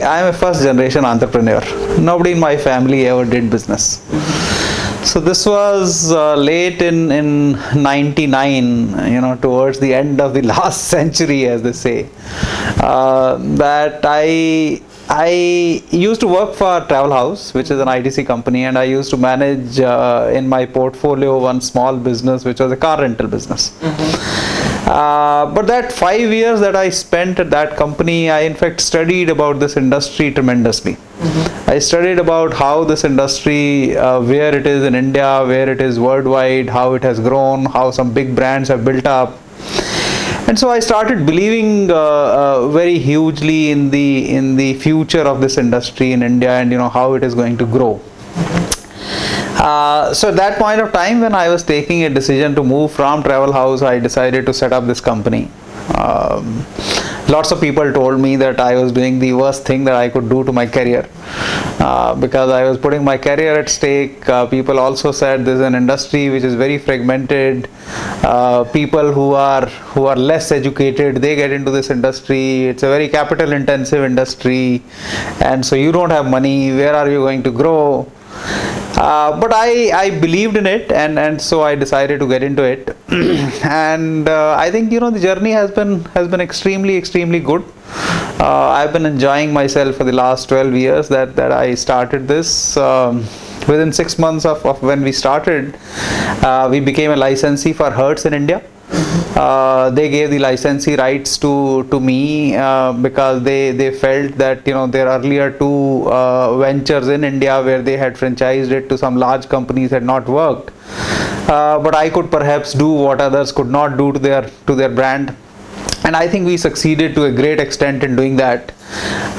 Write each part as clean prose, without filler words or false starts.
I'm a first generation entrepreneur. Nobody in my family ever did business. So this was late in 99, towards the end of the last century, as they say, that I used to work for Travel House, which is an ITC company, and I used to manage in my portfolio one small business, which was a car rental business. But that 5 years that I spent at that company, I in fact studied about this industry tremendously. I studied about how this industry, where it is in India, where it is worldwide, how it has grown, how some big brands have built up. And so I started believing very hugely in the future of this industry in India, and how it is going to grow. So at that point of time, when I was taking a decision to move from Travel House, I decided to set up this company. Lots of people told me that I was doing the worst thing that I could do to my career, because I was putting my career at stake. People also said this is an industry which is very fragmented. People who are less educated, they get into this industry. It's a very capital intensive industry, and so you don't have money. Where are you going to grow? But I believed in it, and so I decided to get into it. And I think the journey has been extremely good. I've been enjoying myself for the last 12 years that I started this. Within 6 months of when we started, we became a licensee for Hertz in India. They gave the licensee rights to me because they felt that their earlier two ventures in India where they had franchised it to some large companies had not worked. But I could perhaps do what others could not do to their brand, and I think we succeeded to a great extent in doing that.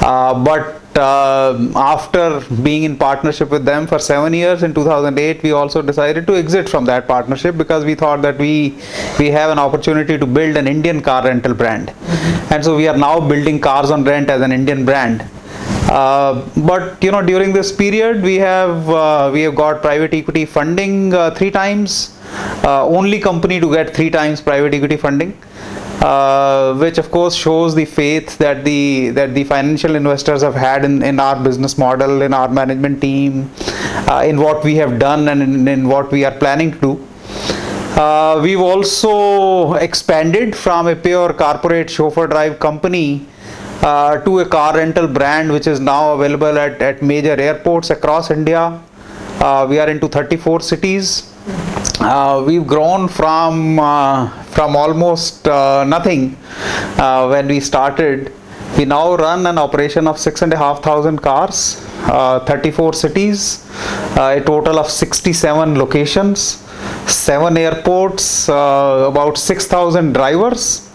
But after being in partnership with them for 7 years, in 2008 we also decided to exit from that partnership, because we thought that we have an opportunity to build an Indian car rental brand, and so we are now building Carzonrent as an Indian brand. But during this period we have got private equity funding 3 times, only company to get 3 times private equity funding. Which of course shows the faith that the financial investors have had in our business model, in our management team, in what we have done, and in what we are planning to do. We've also expanded from a pure corporate chauffeur drive company to a car rental brand which is now available at major airports across India. We are into 34 cities. We've grown from almost nothing when we started. We now run an operation of 6,500 cars, 34 cities, a total of 67 locations, 7 airports, about 6,000 drivers,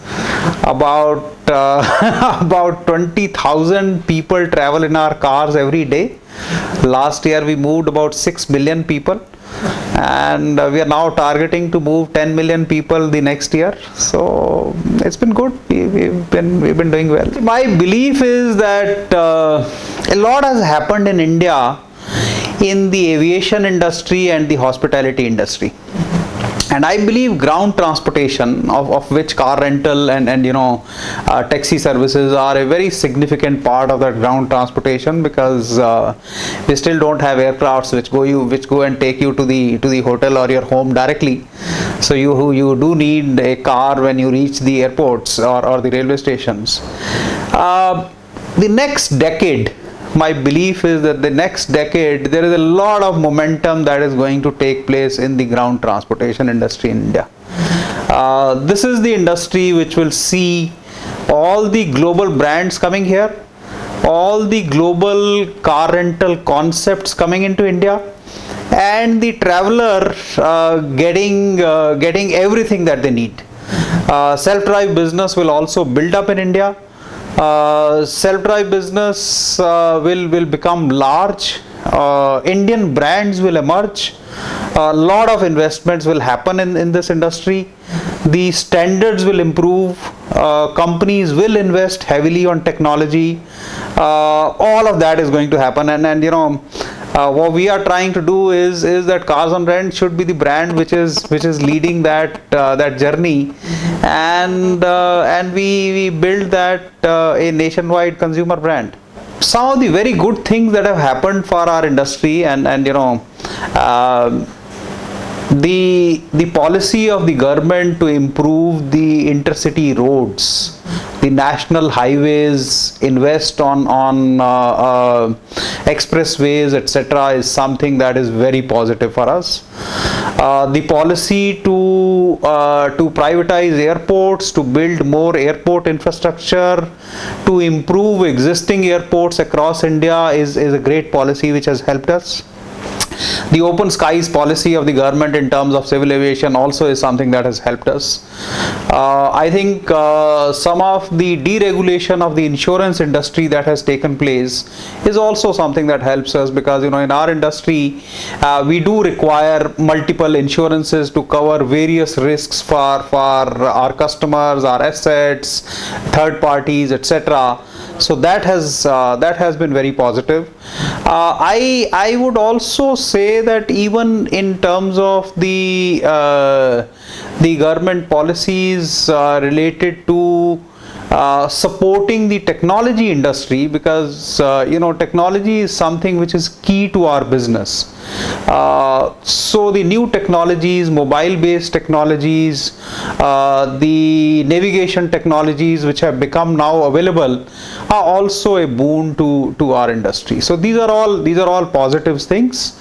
about about 20,000 people travel in our cars every day. Last year we moved about 6 million people, and we are now targeting to move 10 million people the next year. So it's been good. We've been doing well. My belief is that a lot has happened in India in the aviation industry and the hospitality industry. And I believe ground transportation, of which car rental and taxi services are a very significant part of that ground transportation, because we still don't have aircrafts which go and take you to the hotel or your home directly. So you do need a car when you reach the airports or the railway stations. The next decade, my belief is that the next decade there is a lot of momentum that is going to take place in the ground transportation industry in India. This is the industry which will see all the global brands coming here, all the global car rental concepts coming into India, and the traveler getting everything that they need. Self-drive business will also build up in India. Self-drive business will become large. Indian brands will emerge. A lot of investments will happen in this industry. The standards will improve. Companies will invest heavily on technology. All of that is going to happen, and what we are trying to do is that Carzonrent should be the brand which is leading that journey, and we build that a nationwide consumer brand. some of the very good things that have happened for our industry, and the policy of the government to improve the intercity roads, the national highways, invest on expressways, etc., is something that is very positive for us. The policy to privatize airports, to build more airport infrastructure, to improve existing airports across India is a great policy which has helped us. The open skies policy of the government in terms of civil aviation also is something that has helped us. I think some of the deregulation of the insurance industry that has taken place is also something that helps us, because in our industry we do require multiple insurances to cover various risks for our customers, our assets, third parties, etc. So that has been very positive. I would also say that even in terms of the government policies related to supporting the technology industry, because technology is something which is key to our business. So the new technologies, mobile based technologies, the navigation technologies which have become now available are also a boon to our industry. So these are all positive things.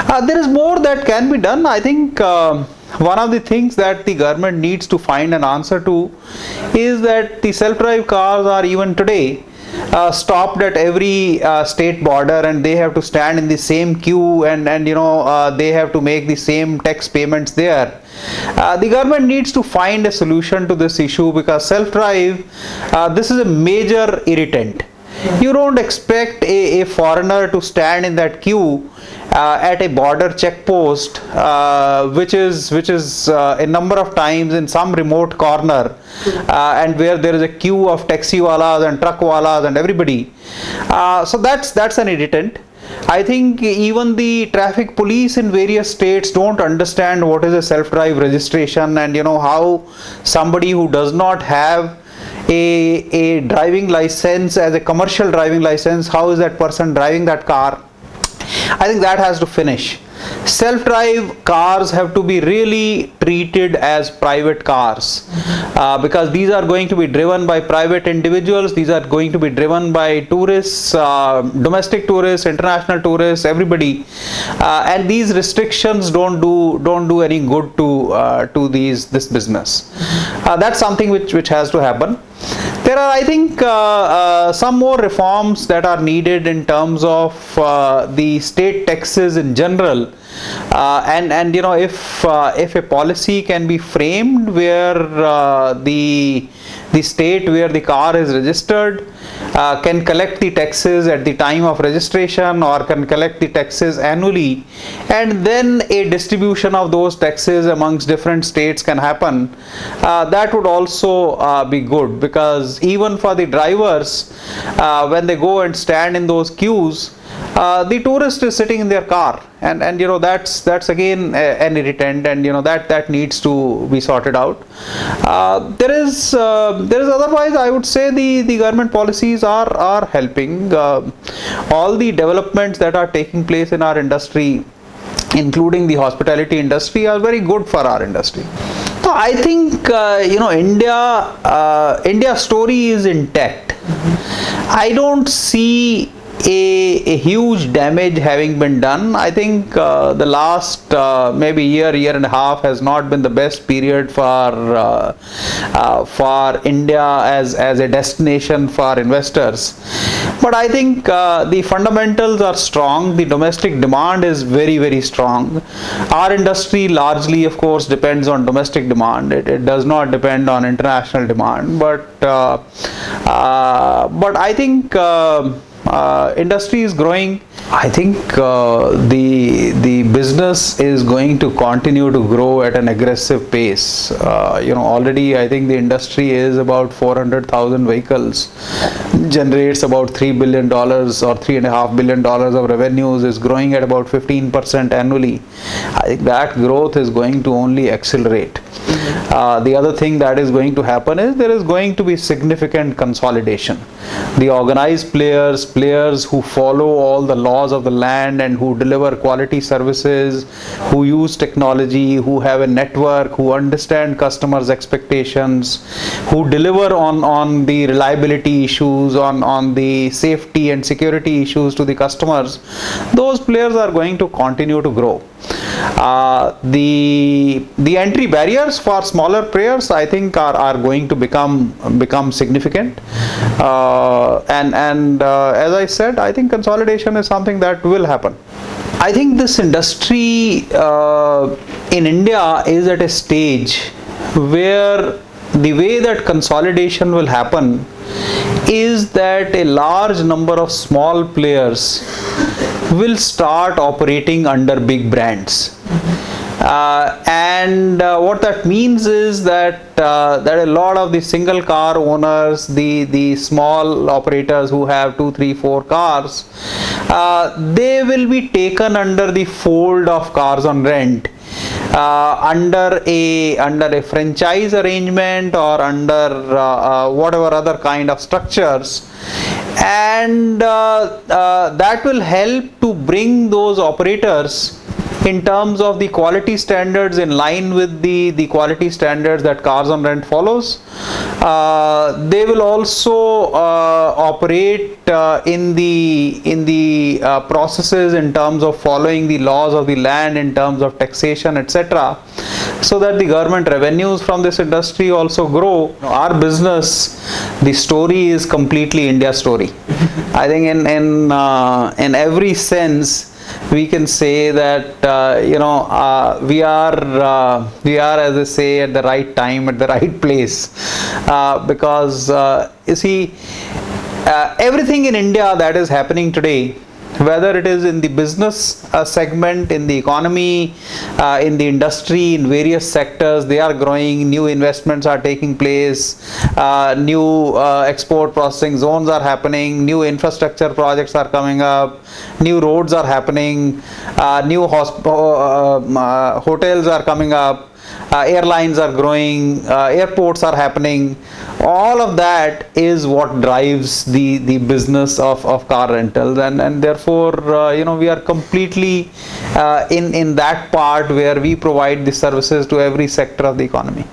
There is more that can be done. I think one of the things that the government needs to find an answer to is that the self-drive cars are even today stopped at every state border, and they have to stand in the same queue, and they have to make the same tax payments there. The government needs to find a solution to this issue, because self-drive, this is a major irritant. You don't expect a foreigner to stand in that queue at a border check post, which is a number of times in some remote corner, and where there is a queue of taxi walas and truck walas and everybody. So that's an irritant. I think even the traffic police in various states don't understand what is a self-drive registration, and how somebody who does not have a driving license, as a commercial driving license, how is that person driving that car? I think that has to finish. Self-drive cars have to be really treated as private cars, because these are going to be driven by private individuals. These are going to be driven by tourists, domestic tourists, international tourists, everybody, and these restrictions don't do any good to this business. That's something which has to happen. There are, I think, some more reforms that are needed in terms of the state taxes in general, and if a policy can be framed where the state where the car is registered can collect the taxes at the time of registration, or can collect the taxes annually, and then a distribution of those taxes amongst different states can happen, that would also be good, because even for the drivers, when they go and stand in those queues, the tourist is sitting in their car, and that's again an irritant, and that needs to be sorted out. There is otherwise, I would say the government policies are helping. All the developments that are taking place in our industry, including the hospitality industry, are very good for our industry. So I think India's story is intact. I don't see a huge damage having been done. I think the last maybe year and a half has not been the best period for India as a destination for investors. But I think the fundamentals are strong. The domestic demand is very, very strong. Our industry largely, of course, depends on domestic demand. It does not depend on international demand. But I think industry is growing. I think the business is going to continue to grow at an aggressive pace. Already I think the industry is about 400,000 vehicles, generates about $3 billion or $3.5 billion of revenues, is growing at about 15% annually. I think that growth is going to only accelerate. The other thing that is going to happen is there is going to be significant consolidation. The organized players who follow all the laws of the land and who deliver quality services, who use technology, who have a network, who understand customers' expectations, who deliver on the reliability issues, on the safety and security issues to the customers, those players are going to continue to grow. The entry barriers for smaller players, I think, are going to become significant, and as I said, I think consolidation is something that will happen. I think this industry in India is at a stage where the way that consolidation will happen is that a large number of small players will start operating under big brands. What that means is that a lot of the single car owners, the small operators who have 2, 3, 4 cars, they will be taken under the fold of Carzonrent, under a franchise arrangement or under whatever other kind of structures, and that will help to bring those operators in terms of the quality standards in line with the quality standards that Carzonrent follows. They will also operate in the processes in terms of following the laws of the land, in terms of taxation, etc., so that the government revenues from this industry also grow. Our business, the story is completely India story. I think in every sense we can say that we are, as I say, at the right time, at the right place, because you see, everything in India that is happening today, whether it is in the business segment, in the economy, in the industry, in various sectors, they are growing, new investments are taking place, new export processing zones are happening, new infrastructure projects are coming up, new roads are happening, new hotels are coming up, airlines are growing, airports are happening. All of that is what drives the business of car rentals, and therefore we are completely in that part where we provide the services to every sector of the economy.